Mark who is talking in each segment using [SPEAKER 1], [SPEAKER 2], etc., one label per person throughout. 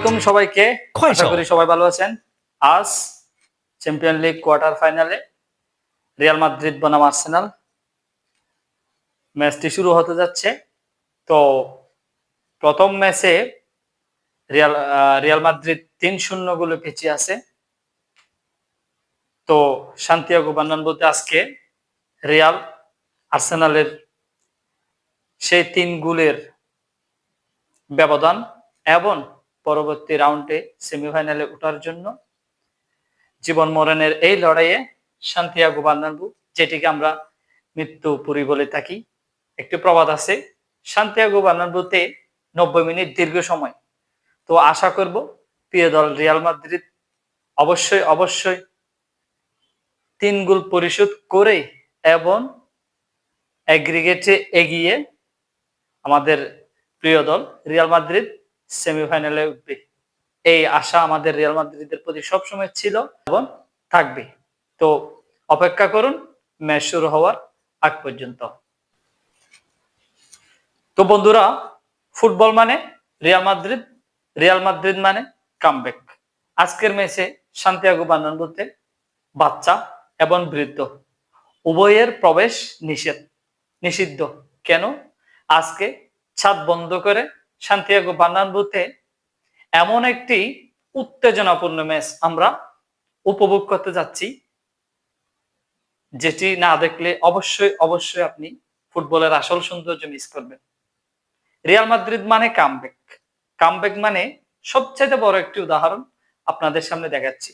[SPEAKER 1] আলাইকুম সবাইকে, আশা করি সবাই ভালো আছেন। আজ চ্যাম্পিয়ন লিগ কোয়ার্টার ফাইনালে রিয়াল মাদ্রিদ বনাম আর্সেনাল ম্যাচটি শুরু হতে যাচ্ছে। তো প্রথম ম্যাচে রিয়াল মাদ্রিদ 3-0 গোলে পিছিয়ে আছে। তো সান্তিয়াগো বার্নাব্যুতে আজকে রিয়াল আর্সেনালের সেই 3 গোলের ব্যবধান এবং পরবর্তী রাউন্ডে সেমিফাইনালে ওঠার জন্য জীবন মরণের এই লড়াইয়ে সান্তিয়াগো বার্নাব্যু, যেটিকে আমরা মৃত্যুপুরী বলে থাকি, একটি প্রবাদ আছে, সান্তিয়াগো বার্নাব্যুতে 90 মিনিট দীর্ঘ সময়। তো আশা করব প্রিয় দল রিয়াল মাদ্রিদ অবশ্যই 3 গোল পরিশোধ করে এবং এগ্রিগেটে এগিয়ে আমাদের প্রিয় দল রিয়াল মাদ্রিদ সেমিফাইনালে উঠবে। এই আশা আমাদের রিয়াল মাদ্রিদের প্রতি সবসময় ছিল এবং থাকবে। তো অপেক্ষা করুন ম্যাচ শুরু হওয়ার আগ পর্যন্ত। তো বন্ধুরা, ফুটবল মানে রিয়াল মাদ্রিদ মানে কামব্যাক। আজকের ম্যাচে সান্তিয়াগো বার্নাব্যুতে বাচ্চা এবং বৃদ্ধ উভয়ের প্রবেশ নিষিদ্ধ। কেন? আজকে ছাদ বন্ধ করে সান্তিয়াগো বার্নাব্যুতে এমন একটি উত্তেজনাপূর্ণ ম্যাচ আমরা উপভোগ করতে যাচ্ছি, যেটি না দেখলে অবশ্যই আপনি ফুটবলের আসল সৌন্দর্য মিস করবেন। রিয়াল মাদ্রিদ মানে কামব্যাক মানে সবচেয়ে বড় একটি উদাহরণ আপনাদের সামনে দেখাচ্ছি।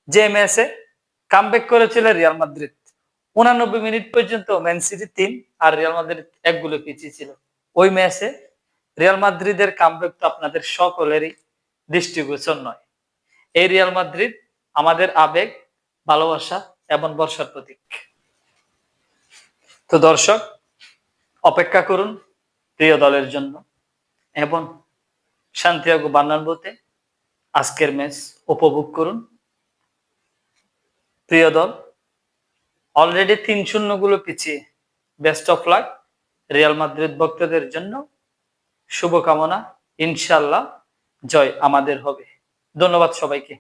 [SPEAKER 1] যে ম্যাচে কামব্যাক করেছিল রিয়াল মাদ্রিদ, 89 মিনিট পর্যন্ত ম্যান সিটি 3 আর রিয়াল মাদ্রিদ 1 গোলে পিছিয়ে ছিল। ওই ম্যাচে রিয়াল মাদ্রিদের কামব্যাক তো আপনাদের সকলেরই দৃষ্টিগোচর নয়। এই রিয়াল মাদ্রিদ আমাদের আবেগ, ভালোবাসা এবং ভরসার প্রতীক। তো দর্শক, অপেক্ষা করুন প্রিয় দলের জন্য এবং সান্তিয়াগো বার্নাব্যুতে আজকের ম্যাচ উপভোগ করুন। প্রিয় দল অলরেডি 3-0 গোলে পিছিয়ে। Best of luck Real Madrid ভক্তদের জন্য, শুভকামনা। ইনশাআল্লাহ জয় আমাদের হবে। ধন্যবাদ সবাইকে।